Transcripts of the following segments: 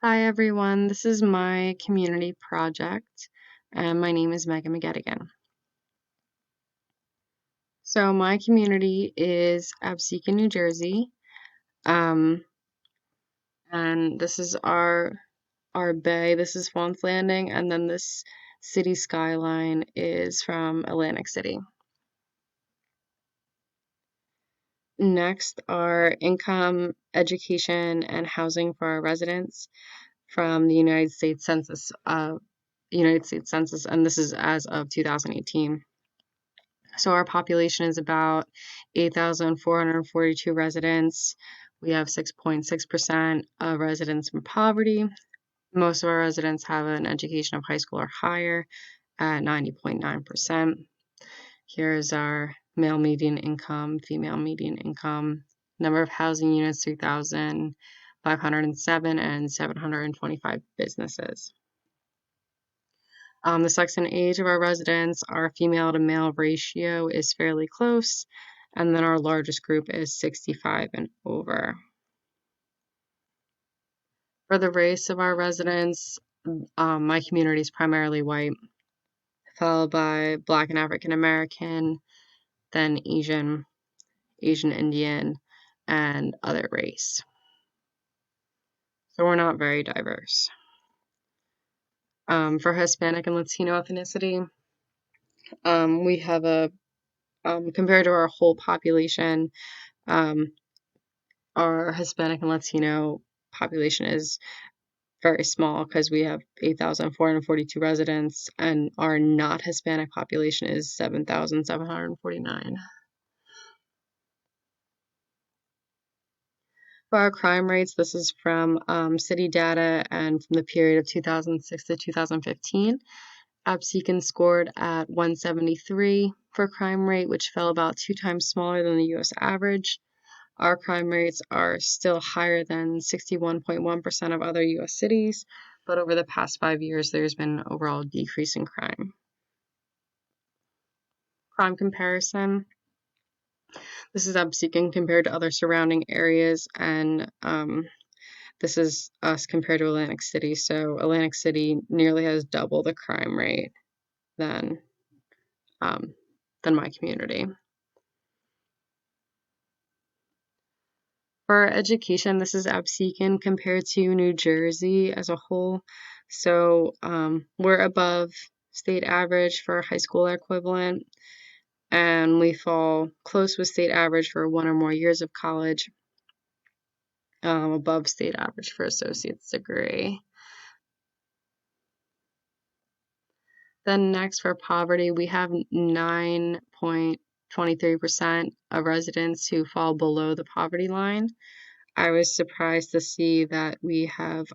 Hi everyone, this is my community project, and my name is Megan McGettigan. So my community is Absecon, New Jersey, um, and this is our bay. This is Fons Landing, and then this city skyline is from Atlantic City. Next are income, education, and housing for our residents from the United States Census, and this is as of 2018. So our population is about 8,442 residents. We have 6.6% of residents in poverty. Most of our residents have an education of high school or higher at 90.9%. Here's our male median income, female median income, number of housing units 3,507 and 725 businesses. The sex and age of our residents, our female to male ratio is fairly close, and then our largest group is 65 and over. For the race of our residents, my community is primarily white, followed by Black and African American, then Asian, Asian Indian, and other race. So we're not very diverse. For Hispanic and Latino ethnicity, we have compared to our whole population, um, our Hispanic and Latino population is very small because we have 8,442 residents, and our not Hispanic population is 7,749. For our crime rates, this is from city data and from the period of 2006 to 2015. Absecon scored at 173 for crime rate, which fell about 2 times smaller than the US average. Our crime rates are still higher than 61.1% of other US cities, but over the past 5 years, there's been an overall decrease in crime. Crime comparison. This is Absecon compared to other surrounding areas, and this is us compared to Atlantic City. So Atlantic City nearly has double the crime rate than my community. For education, this is Absecon compared to New Jersey as a whole. So we're above state average for high school equivalent, and we fall close with state average for 1 or more years of college, above state average for associate's degree. Then next for poverty, we have 9.23% of residents who fall below the poverty line. I was surprised to see that we have,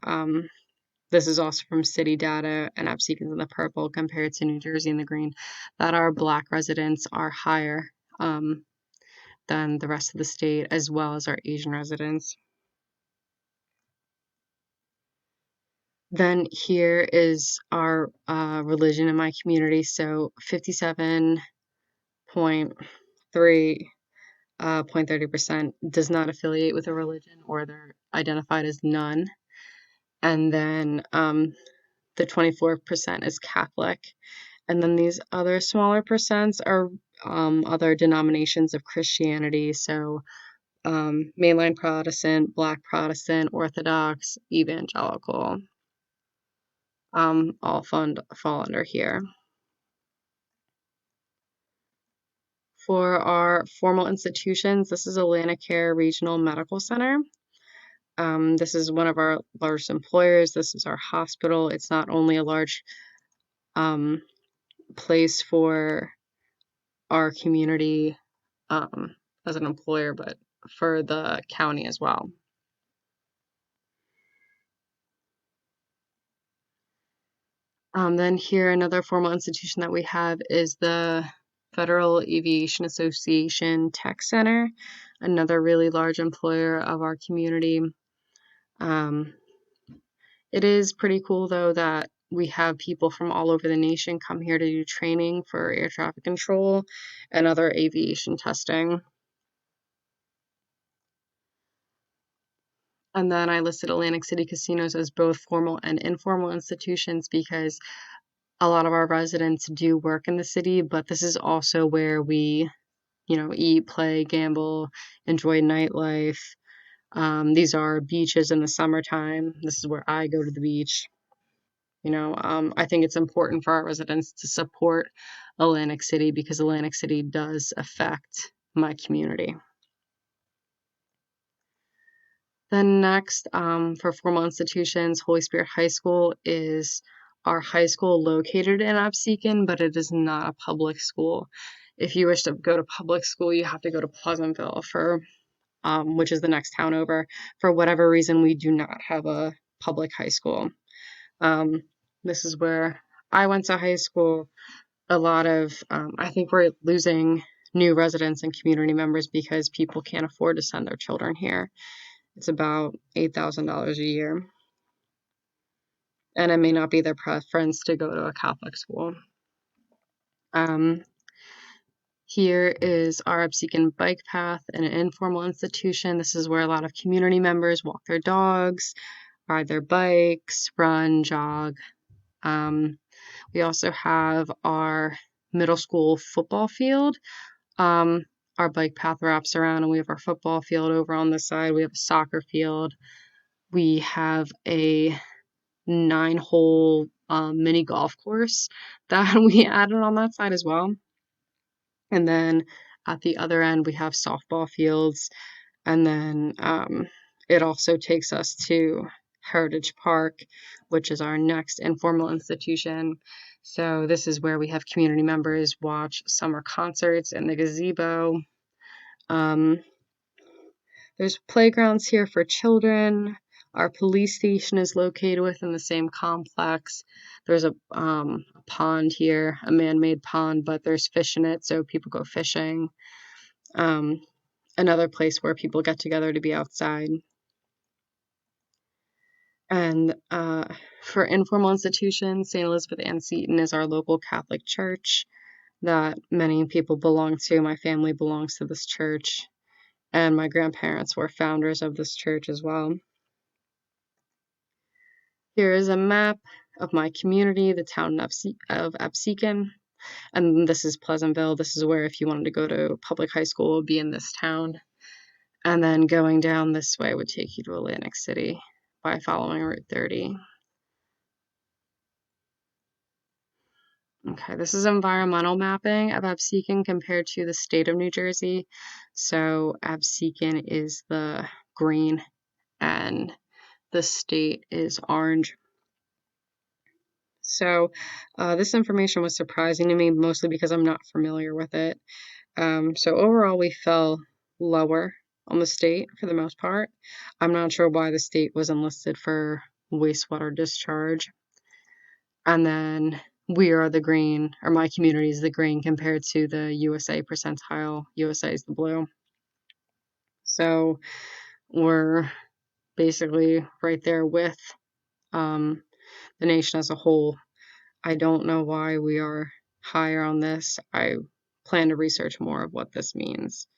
this is also from city data, and Absecon's in the purple compared to New Jersey in the green, that our Black residents are higher than the rest of the state, as well as our Asian residents. Then here is our religion in my community. So 57.30% does not affiliate with a religion, or they're identified as none. And then the 24% is Catholic. And then these other smaller percents are other denominations of Christianity. So mainline Protestant, Black Protestant, Orthodox, Evangelical, all fall under here. For our formal institutions, this is Atlanticare Regional Medical Center. This is one of our largest employers. This is our hospital. It's not only a large place for our community as an employer, but for the county as well. Then here, another formal institution that we have is the Federal Aviation Association Tech Center, another really large employer of our community. It is pretty cool, though, that we have people from all over the nation come here to do training for air traffic control and other aviation testing. And then I listed Atlantic City casinos as both formal and informal institutions because a lot of our residents do work in the city, but this is also where we, eat, play, gamble, enjoy nightlife. These are beaches in the summertime. This is where I go to the beach. I think it's important for our residents to support Atlantic City because Atlantic City does affect my community. Then next, for formal institutions, Holy Spirit High School is our high school located in Absecon, but it is not a public school. If you wish to go to public school, you have to go to Pleasantville which is the next town over. For whatever reason, we do not have a public high school. This is where I went to high school. I think we're losing new residents and community members because people can't afford to send their children here. It's about $8,000 a year. And it may not be their preference to go to a Catholic school. Here is our Absecon bike path and an informal institution. This is where a lot of community members walk their dogs, ride their bikes, run, jog. We also have our middle school football field. Our bike path wraps around, and we have our football field over on the side. We have a soccer field. We have a 9-hole mini golf course that we added on that side as well. And then at the other end, we have softball fields. And then it also takes us to Heritage Park, which is our next informal institution. So this is where we have community members watch summer concerts in the gazebo. There's playgrounds here for children. Our police station is located within the same complex. There's a pond here, a man-made pond, but there's fish in it, so people go fishing. Another place where people get together to be outside. And for informal institutions, St. Elizabeth Ann Seton is our local Catholic church that many people belong to. My family belongs to this church, and my grandparents were founders of this church as well. Here is a map of my community, the town of Absecon, and this is Pleasantville. This is where if you wanted to go to public high school, it would be in this town. And then going down this way would take you to Atlantic City by following Route 30. Okay, this is environmental mapping of Absecon compared to the state of New Jersey. So Absecon is the green and the state is orange. So this information was surprising to me, mostly because I'm not familiar with it. So overall, we fell lower on the state for the most part. I'm not sure why the state was enlisted for wastewater discharge. And then we are the green, or my community is the green compared to the USA percentile. USA is the blue. So we're basically right there with the nation as a whole. I don't know why we are higher on this. I plan to research more of what this means.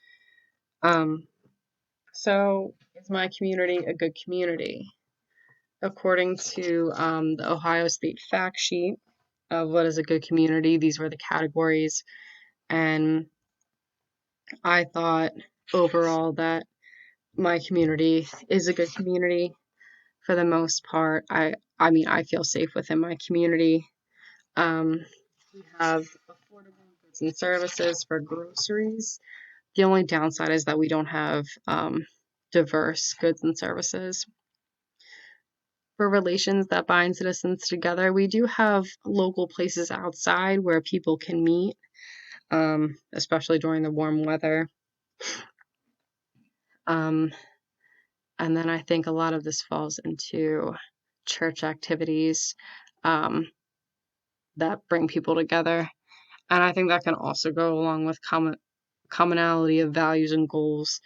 So is my community a good community? According to the Ohio State fact sheet of what is a good community, these were the categories. And I thought overall that my community is a good community for the most part. I mean, I feel safe within my community. We have affordable goods and services for groceries. The only downside is that we don't have diverse goods and services. For relations that bind citizens together, we do have local places outside where people can meet, especially during the warm weather. And then I think a lot of this falls into church activities that bring people together. And I think that can also go along with commonality of values and goals.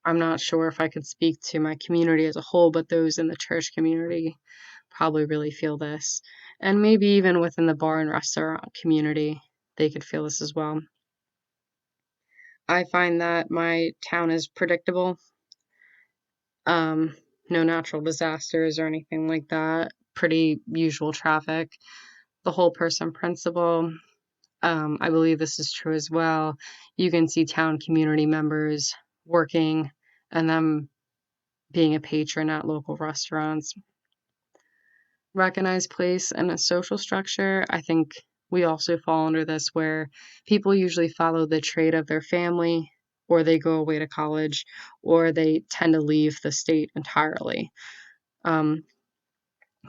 I'm not sure if I could speak to my community as a whole, but those in the church community probably really feel this. And maybe even within the bar and restaurant community, they could feel this as well. I find that my town is predictable. No natural disasters or anything like that. Pretty usual traffic. The whole person principle. I believe this is true as well. You can see town community members working and them being a patron at local restaurants. Recognized place in a social structure. I think we also fall under this where people usually follow the trade of their family, or they go away to college, or they tend to leave the state entirely. Um,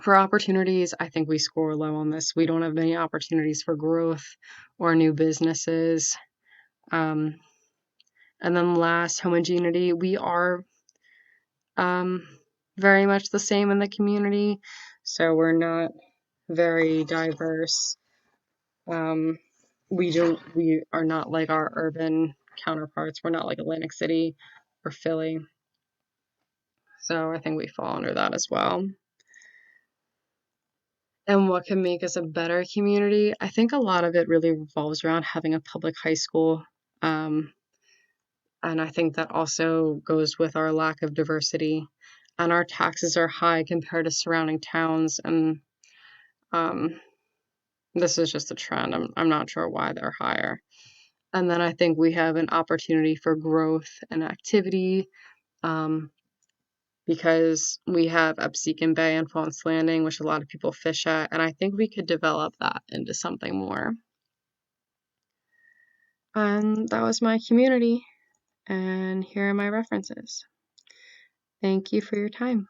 for opportunities, I think we score low on this. We don't have many opportunities for growth or new businesses. Um, and then last, homogeneity. We are um, very much the same in the community, so we're not very diverse. Um, we are not like our urban counterparts. We're not like Atlantic City or Philly. So I think we fall under that as well. And what can make us a better community? I think a lot of it really revolves around having a public high school. Um, and I think that also goes with our lack of diversity. And our taxes are high compared to surrounding towns. And um, this is just a trend. I'm not sure why they're higher. And then I think we have an opportunity for growth and activity, um, because we have Upseekin Bay and Faunce Landing, which a lot of people fish at, and I think we could develop that into something more. And that was my community, and here are my references. Thank you for your time.